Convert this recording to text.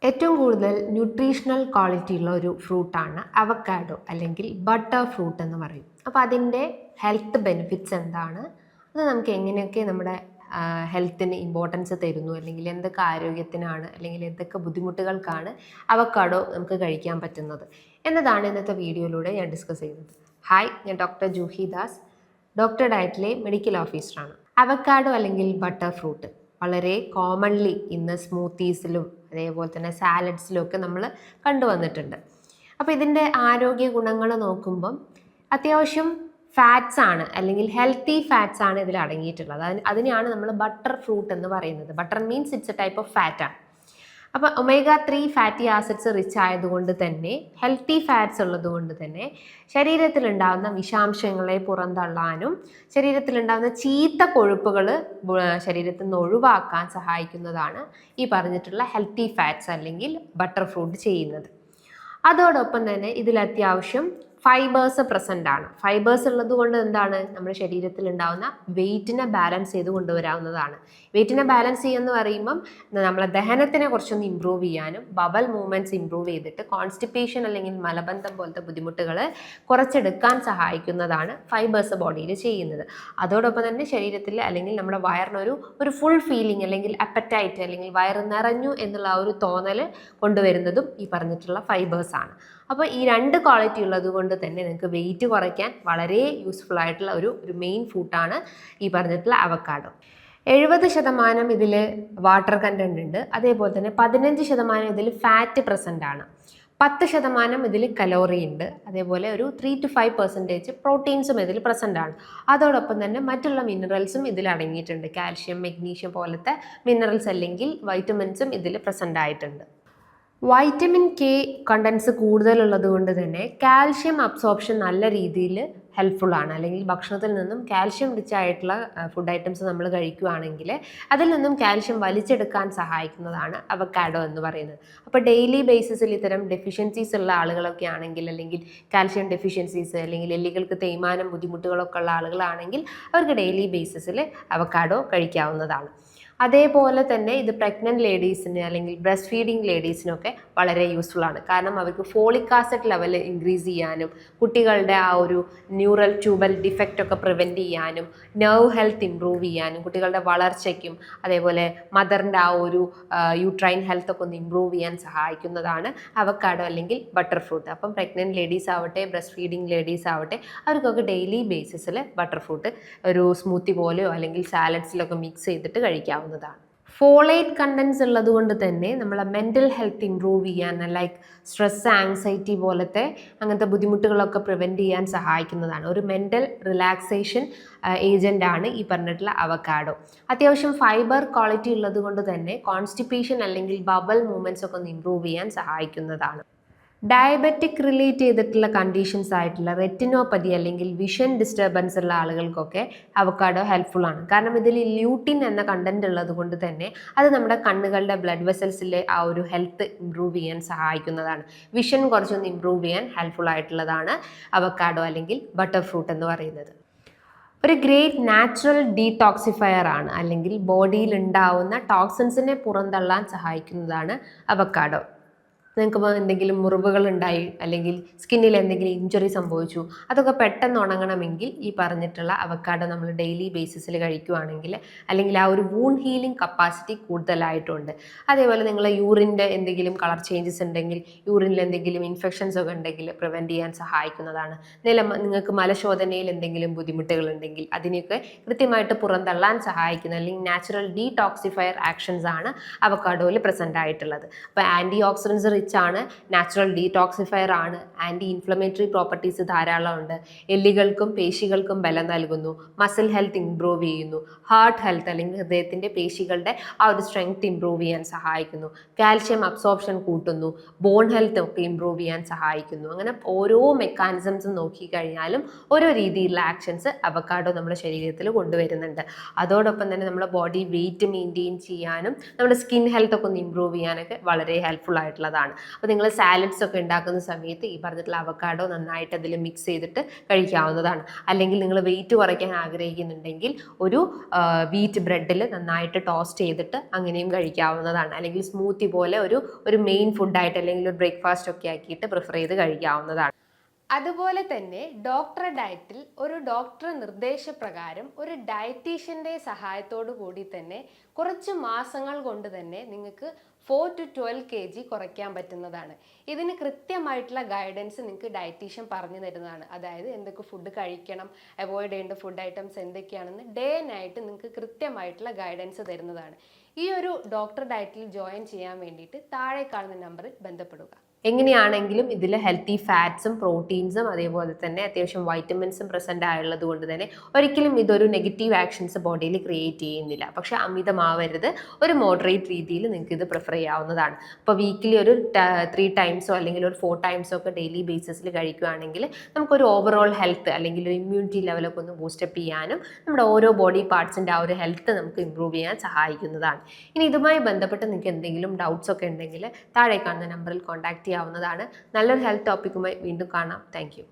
ഏറ്റവും കൂടുതൽ nutritional quality ഉള്ള ഒരു ഫ്രൂട്ടാണ് അവക്കാഡോ അല്ലെങ്കിൽ ബട്ടർ ഫ്രൂട്ട് എന്ന് പറയും. അപ്പോൾ അതിൻ്റെ ഹെൽത്ത് ബെനിഫിറ്റ്സ് എന്താണ്, അത് നമുക്ക് എങ്ങനെയൊക്കെ നമ്മുടെ ഹെൽത്തിന് ഇമ്പോർട്ടൻസ് തരുന്നു, അല്ലെങ്കിൽ എന്തൊക്കെ ആരോഗ്യത്തിനാണ് അല്ലെങ്കിൽ എന്തൊക്കെ ബുദ്ധിമുട്ടുകൾക്കാണ് അവക്കാഡോ നമുക്ക് കഴിക്കാൻ പറ്റുന്നത് എന്നതാണ് ഇന്നത്തെ വീഡിയോയിലൂടെ ഞാൻ ഡിസ്കസ് ചെയ്യുന്നത്. ഹായ്, ഞാൻ ഡോക്ടർ ജൂഹി ദാസ്, ഡോക്ടർ ഡയറ്റിലെ മെഡിക്കൽ ഓഫീസറാണ്. അവക്കാഡോ അല്ലെങ്കിൽ ബട്ടർ ഫ്രൂട്ട് വളരെ കോമൺലി ഇന്ന് സ്മൂത്തീസിലും അതേപോലെ തന്നെ സാലഡ്സിലും ഒക്കെ നമ്മൾ കണ്ടുവന്നിട്ടുണ്ട്. അപ്പോൾ ഇതിൻ്റെ ആരോഗ്യ ഗുണങ്ങൾ നോക്കുമ്പം അത്യാവശ്യം ഫാറ്റ്സ് ആണ് അല്ലെങ്കിൽ ഹെൽത്തി ഫാറ്റ്സ് ആണ് ഇതിൽ അടങ്ങിയിട്ടുള്ളത്. അതിനെയാണ് നമ്മൾ ബട്ടർ ഫ്രൂട്ട് എന്ന് പറയുന്നത്. Butter means it's A type of fat ആണ്. അപ്പോൾ omega-3 ഫാറ്റി ആസിഡ്സ് റിച്ച് ആയതുകൊണ്ട് തന്നെ, ഹെൽത്തി ഫാറ്റ്സ് ഉള്ളതുകൊണ്ട് തന്നെ ശരീരത്തിലുണ്ടാകുന്ന വിഷാംശങ്ങളെ പുറന്തള്ളാനും ശരീരത്തിലുണ്ടാകുന്ന ചീത്ത കൊഴുപ്പുകൾ ശരീരത്തിൽ നിന്ന് ഒഴിവാക്കാൻ സഹായിക്കുന്നതാണ് ഈ പറഞ്ഞിട്ടുള്ള ഹെൽത്തി ഫാറ്റ്സ് അല്ലെങ്കിൽ ബട്ടർ ഫ്രൂട്ട് ചെയ്യുന്നത്. അതോടൊപ്പം തന്നെ ഇതിൽ അത്യാവശ്യം ഫൈബേഴ്സ് പ്രസൻ്റ് ആണ്. ഫൈബേഴ്സ് ഉള്ളത് കൊണ്ട് എന്താണ്, നമ്മുടെ ശരീരത്തിൽ ഉണ്ടാകുന്ന വെയിറ്റിനെ ബാലൻസ് ചെയ്ത് കൊണ്ടുവരാവുന്നതാണ്. വെയിറ്റിനെ ബാലൻസ് ചെയ്യുമെന്ന് പറയുമ്പം നമ്മളെ ദഹനത്തിനെ കുറച്ചൊന്ന് ഇമ്പ്രൂവ് ചെയ്യാനും ബബൽ മൂവ്മെൻറ്റ്സ് ഇമ്പ്രൂവ് ചെയ്തിട്ട് കോൺസ്റ്റിപ്പേഷൻ അല്ലെങ്കിൽ മലബന്ധം പോലത്തെ ബുദ്ധിമുട്ടുകൾ കുറച്ചെടുക്കാൻ സഹായിക്കുന്നതാണ് ഫൈബേഴ്സ് ബോഡിയിൽ ചെയ്യുന്നത്. അതോടൊപ്പം തന്നെ ശരീരത്തിൽ അല്ലെങ്കിൽ നമ്മുടെ വയറിനൊരു ഫുൾ ഫീലിംഗ് അല്ലെങ്കിൽ അപ്പറ്റൈറ്റ് അല്ലെങ്കിൽ വയറ് നിറഞ്ഞു എന്നുള്ള ആ ഒരു തോന്നൽ കൊണ്ടുവരുന്നതും ഈ പറഞ്ഞിട്ടുള്ള ഫൈബേഴ്സ് ആണ്. അപ്പോൾ ഈ രണ്ട് ക്വാളിറ്റി ഉള്ളത് കൊണ്ട് തന്നെ നിങ്ങൾക്ക് വെയിറ്റ് കുറയ്ക്കാൻ വളരെ യൂസ്ഫുൾ ആയിട്ടുള്ള ഒരു മെയിൻ ഫുഡാണ് ഈ പറഞ്ഞിട്ടുള്ള അവക്കാഡോ. 70% ഇതിൽ വാട്ടർ കണ്ടന്റ് ഉണ്ട്. അതേപോലെ തന്നെ 15% ഇതിൽ ഫാറ്റ് പ്രസൻ്റ് ആണ്. 10% ഇതിൽ കലോറി ഉണ്ട്. അതേപോലെ ഒരു 3 to 5% പ്രോട്ടീൻസും ഇതിൽ പ്രസൻ്റ് ആണ്. അതോടൊപ്പം തന്നെ മറ്റുള്ള മിനറൽസും ഇതിൽ അടങ്ങിയിട്ടുണ്ട്. കാൽഷ്യം, മെഗ്നീഷ്യം പോലത്തെ മിനറൽസ് അല്ലെങ്കിൽ വൈറ്റമിൻസും ഇതിൽ പ്രസൻ്റ് ആയിട്ടുണ്ട്. വൈറ്റമിൻ കെ കണ്ടൻസ് കൂടുതലുള്ളത് കൊണ്ട് തന്നെ കാൽഷ്യം അബ്സോർപ്ഷൻ നല്ല രീതിയിൽ ഹെൽപ്ഫുള്ളാണ്. അല്ലെങ്കിൽ ഭക്ഷണത്തിൽ നിന്നും കാൽഷ്യം റിച്ച് ആയിട്ടുള്ള ഫുഡ് ഐറ്റംസ് നമ്മൾ കഴിക്കുകയാണെങ്കിൽ അതിൽ നിന്നും കാൽഷ്യം വലിച്ചെടുക്കാൻ സഹായിക്കുന്നതാണ് അവക്കാഡോ എന്ന് പറയുന്നത്. അപ്പോൾ ഡെയിലി ബേസിസിൽ ഇത്തരം ഡെഫിഷ്യൻസീസ് ഉള്ള ആളുകളൊക്കെ ആണെങ്കിൽ, അല്ലെങ്കിൽ കാൽഷ്യം ഡെഫിഷ്യൻസീസ് അല്ലെങ്കിൽ എല്ലുകൾക്ക് തേയ്മാനം ബുദ്ധിമുട്ടുകളൊക്കെ ഉള്ള ആളുകളാണെങ്കിൽ അവർക്ക് ഡെയിലി ബേസിസിൽ അവക്കാഡോ കഴിക്കാവുന്നതാണ്. അതേപോലെ തന്നെ ഇത് പ്രഗ്നൻറ്റ് ലേഡീസിന് അല്ലെങ്കിൽ ബ്രസ്റ്റ് ഫീഡിങ് ലേഡീസിനൊക്കെ വളരെ യൂസ്ഫുൾ ആണ്. കാരണം അവർക്ക് ഫോളിക് ആസിഡ് ലെവൽ ഇൻക്രീസ് ചെയ്യാനും കുട്ടികളുടെ ആ ഒരു ന്യൂറൽ ട്യൂബൽ ഡിഫക്റ്റ് ഒക്കെ പ്രിവെൻറ്റ് ചെയ്യാനും നെർവ് ഹെൽത്ത് ഇമ്പ്രൂവ് ചെയ്യാനും കുട്ടികളുടെ വളർച്ചയ്ക്കും അതേപോലെ മദറിൻ്റെ ആ ഒരു യൂട്രൈൻ ഹെൽത്ത് ഒക്കെ ഒന്ന് ഇമ്പ്രൂവ് ചെയ്യാൻ സഹായിക്കുന്നതാണ് അവക്കാഡോ അല്ലെങ്കിൽ ബട്ടർ ഫ്രൂട്ട്. അപ്പം പ്രഗ്നൻറ്റ് ലേഡീസ് ആവട്ടെ, ബ്രസ്റ്റ് ഫീഡിങ് ലേഡീസ് ആവട്ടെ, അവർക്കൊക്കെ ഡെയിലി ബേസിസിൽ ബട്ടർ ഫ്രൂട്ട് ഒരു സ്മൂത്തി പോലെയോ അല്ലെങ്കിൽ സാലഡ്സിലൊക്കെ മിക്സ് ചെയ്തിട്ട് കഴിക്കാവുന്നതാണ്. ഫോളേറ്റ് കണ്ടൻസ് ഉള്ളത് കൊണ്ട് തന്നെ നമ്മളെ മെൻ്റൽ ഹെൽത്ത് ഇമ്പ്രൂവ് ചെയ്യാൻ, ലൈക്ക് സ്ട്രെസ്, ആങ്സൈറ്റി പോലത്തെ അങ്ങനത്തെ ബുദ്ധിമുട്ടുകളൊക്കെ പ്രിവെൻറ്റ് ചെയ്യാൻ സഹായിക്കുന്നതാണ്. ഒരു മെൻ്റൽ റിലാക്സേഷൻ ഏജൻ്റാണ് ഈ പറഞ്ഞിട്ടുള്ള അവക്കാഡോ. അത്യാവശ്യം ഫൈബർ ക്വാളിറ്റി ഉള്ളത് കൊണ്ട് തന്നെ കോൺസ്റ്റിപ്പേഷൻ അല്ലെങ്കിൽ ബബൽ മൂവ്മെൻറ്റ്സ് ഒക്കെ ഒന്ന് ഇമ്പ്രൂവ് ചെയ്യാൻ സഹായിക്കുന്നതാണ്. ഡയബറ്റിക് റിലേറ്റ് ചെയ്തിട്ടുള്ള കണ്ടീഷൻസ് ആയിട്ടുള്ള റെറ്റിനോപ്പതി അല്ലെങ്കിൽ വിഷൻ ഡിസ്റ്റർബൻസ് ഉള്ള ആളുകൾക്കൊക്കെ അവക്കാഡോ ഹെൽപ്ഫുൾ ആണ്. കാരണം ഇതിൽ ല്യൂട്ടിൻ എന്ന കണ്ടന്റ് ഉള്ളത് കൊണ്ട് തന്നെ അത് നമ്മുടെ കണ്ണുകളുടെ ബ്ലഡ് വെസൽസിലെ ആ ഒരു ഹെൽത്ത് ഇമ്പ്രൂവ് ചെയ്യാൻ സഹായിക്കുന്നതാണ്. വിഷൻ കുറച്ചൊന്ന് ഇമ്പ്രൂവ് ചെയ്യാൻ ഹെൽപ്ഫുൾ ആയിട്ടുള്ളതാണ് അവക്കാഡോ അല്ലെങ്കിൽ ബട്ടർ ഫ്രൂട്ട് എന്ന് പറയുന്നത്. ഒരു ഗ്രേറ്റ് നാച്ചുറൽ ഡീടോക്സിഫയർ ആണ്, അല്ലെങ്കിൽ ബോഡിയിൽ ഉണ്ടാവുന്ന ടോക്സിൻസിനെ പുറന്തള്ളാൻ സഹായിക്കുന്നതാണ് അവക്കാഡോ. നിങ്ങൾക്ക് എന്തെങ്കിലും മുറിവുകൾ ഉണ്ടായി അല്ലെങ്കിൽ സ്കിന്നിൽ എന്തെങ്കിലും ഇഞ്ചുറി സംഭവിച്ചു, അതൊക്കെ പെട്ടെന്ന് ഉണങ്ങണമെങ്കിൽ ഈ പറഞ്ഞിട്ടുള്ള അവക്കാഡോ നമ്മൾ ഡെയിലി ബേസിസിൽ കഴിക്കുകയാണെങ്കിൽ, അല്ലെങ്കിൽ ആ ഒരു വൂണ്ട് ഹീലിംഗ് കപ്പാസിറ്റി കൂടുതലായിട്ടുണ്ട്. അതേപോലെ നിങ്ങളെ യൂറിൻ്റെ എന്തെങ്കിലും കളർ ചേഞ്ചസ് ഉണ്ടെങ്കിൽ, യൂറിനിൽ എന്തെങ്കിലും ഇൻഫെക്ഷൻസ് ഒക്കെ ഉണ്ടെങ്കിൽ പ്രിവെൻറ്റ് ചെയ്യാൻ സഹായിക്കുന്നതാണ്. നിങ്ങൾക്ക് മലശോധനയിൽ എന്തെങ്കിലും ബുദ്ധിമുട്ടുകൾ ഉണ്ടെങ്കിൽ അതിനെയൊക്കെ കൃത്യമായിട്ട് പുറന്തള്ളാൻ സഹായിക്കുന്ന അല്ലെങ്കിൽ നാച്ചുറൽ ഡീടോക്സിഫയർ ആക്ഷൻസ് ആണ് അവക്കാഡോയിൽ പ്രസൻ്റ് ആയിട്ടുള്ളത്. അപ്പോൾ ആൻറ്റി ഓക്സിഡൻസ് റിച്ച് ആണ്, നാച്ചുറൽ ഡീടോക്സിഫയർ ആണ്, ആൻറ്റി ഇൻഫ്ലമേറ്ററി പ്രോപ്പർട്ടീസ് ധാരാളം ഉണ്ട്, എല്ലുകൾക്കും പേശികൾക്കും ബലം നൽകുന്നു, മസിൽ ഹെൽത്ത് ഇംപ്രൂവ് ചെയ്യുന്നു, ഹാർട്ട് ഹെൽത്ത് അല്ലെങ്കിൽ ഹൃദയത്തിൻ്റെ പേശികളുടെ ആ ഒരു സ്ട്രെങ്ത് ഇംപ്രൂവ് ചെയ്യാൻ സഹായിക്കുന്നു, കാൽഷ്യം അബ്സോർപ്ഷൻ കൂട്ടുന്നു, ബോൺ ഹെൽത്ത് ഒക്കെ ഇംപ്രൂവ് ചെയ്യാൻ സഹായിക്കുന്നു. അങ്ങനെ ഓരോ മെക്കാനിസംസും നോക്കിക്കഴിഞ്ഞാലും ഓരോ രീതിയിലുള്ള ആക്ഷൻസ് അവക്കാഡോ നമ്മുടെ ശരീരത്തിൽ കൊണ്ടുവരുന്നുണ്ട്. അതോടൊപ്പം തന്നെ നമ്മുടെ ബോഡി വെയിറ്റ് മെയിൻറ്റെയിൻ ചെയ്യാനും നമ്മുടെ സ്കിൻ ഹെൽത്ത് ഒക്കെ ഒന്ന് ഇംപ്രൂവ് ചെയ്യാനൊക്കെ വളരെ ഹെൽപ്ഫുൾ ആയിട്ടുള്ളതാണ്. അപ്പോൾ നിങ്ങൾ സാലഡ്സ് ഒക്കെ ഉണ്ടാക്കുന്ന സമയത്ത് ഈ പറഞ്ഞിട്ടുള്ള അവക്കാഡോ നന്നായിട്ട് അതിൽ മിക്സ് ചെയ്തിട്ട് കഴിക്കാവുന്നതാണ്. അല്ലെങ്കിൽ നിങ്ങൾ വെയിറ്റ് കുറയ്ക്കാൻ ആഗ്രഹിക്കുന്നുണ്ടെങ്കിൽ ഒരു വീറ്റ് ബ്രെഡിൽ നന്നായിട്ട് ടോസ്റ്റ് ചെയ്തിട്ട് അങ്ങനെയും കഴിക്കാവുന്നതാണ്. അല്ലെങ്കിൽ സ്മൂത്തി പോലെ ഒരു മെയിൻ ഫുഡായിട്ട് അല്ലെങ്കിൽ ഒരു ബ്രേക്ക്ഫാസ്റ്റ് ഒക്കെ ആക്കിയിട്ട് പ്രിഫർ ചെയ്ത് കഴിക്കാവുന്നതാണ്. അതുപോലെ തന്നെ ഡോക്ടർ ഡയറ്റിൽ ഒരു ഡോക്ടർ നിർദ്ദേശപ്രകാരം ഒരു ഡയറ്റീഷ്യൻ്റെ സഹായത്തോടു കൂടി തന്നെ കുറച്ച് മാസങ്ങൾ കൊണ്ട് തന്നെ നിങ്ങൾക്ക് 4 to 12 kg കുറയ്ക്കാൻ പറ്റുന്നതാണ്. ഇതിന് കൃത്യമായിട്ടുള്ള ഗൈഡൻസ് നിങ്ങൾക്ക് ഡയറ്റീഷ്യൻ പറഞ്ഞു തരുന്നതാണ്. അതായത് എന്തൊക്കെ ഫുഡ് കഴിക്കണം, അവോയ്ഡ് ചെയ്യേണ്ട ഫുഡ് ഐറ്റംസ് എന്തൊക്കെയാണെന്ന് ഡേ നൈറ്റ് നിങ്ങൾക്ക് കൃത്യമായിട്ടുള്ള ഗൈഡൻസ് തരുന്നതാണ്. ഈ ഒരു ഡോക്ടർ ഡയറ്റിൽ ജോയിൻ ചെയ്യാൻ വേണ്ടിയിട്ട് താഴെ കാണുന്ന നമ്പറിൽ ബന്ധപ്പെടുക. എങ്ങനെയാണെങ്കിലും ഇതിൽ ഹെൽത്തി ഫാറ്റ്സും പ്രോട്ടീൻസും അതേപോലെ തന്നെ അത്യാവശ്യം വൈറ്റമിൻസും പ്രസൻ്റ് ആയുള്ളത് കൊണ്ട് തന്നെ ഒരിക്കലും ഇതൊരു നെഗറ്റീവ് ആക്ഷൻസ് ബോഡിയിൽ ക്രിയേറ്റ് ചെയ്യുന്നില്ല. പക്ഷേ അമിതമാവരുത്, ഒരു മോഡറേറ്റ് രീതിയിൽ നിങ്ങൾക്ക് ഇത് പ്രിഫർ ചെയ്യാവുന്നതാണ്. അപ്പോൾ വീക്കിലി ഒരു 3 ടൈംസോ അല്ലെങ്കിൽ ഒരു 4 ടൈംസോ ഒക്കെ ഡെയിലി ബേസിസിൽ കഴിക്കുകയാണെങ്കിൽ നമുക്കൊരു ഓവറോൾ ഹെൽത്ത് അല്ലെങ്കിൽ ഒരു ഇമ്മ്യൂണിറ്റി ലെവലൊക്കെ ഒന്ന് ബൂസ്റ്റപ്പ് ചെയ്യാനും നമ്മുടെ ഓരോ ബോഡി പാർട്സിൻ്റെ ആ ഒരു ഹെൽത്ത് നമുക്ക് ഇമ്പ്രൂവ് ചെയ്യാൻ സഹായിക്കുന്നതാണ്. ഇനി ഇതുമായി ബന്ധപ്പെട്ട് നിങ്ങൾക്ക് എന്തെങ്കിലും ഡൗട്ട്സ് ഒക്കെ ഉണ്ടെങ്കിൽ താഴെ കാണുന്ന നമ്പറിൽ കോൺടാക്ട് ചെയ്യാവുന്നതാണ്. നല്ലൊരു ഹെൽത്ത് ടോപ്പിക്കുമായി വീണ്ടും കാണാം. Thank you.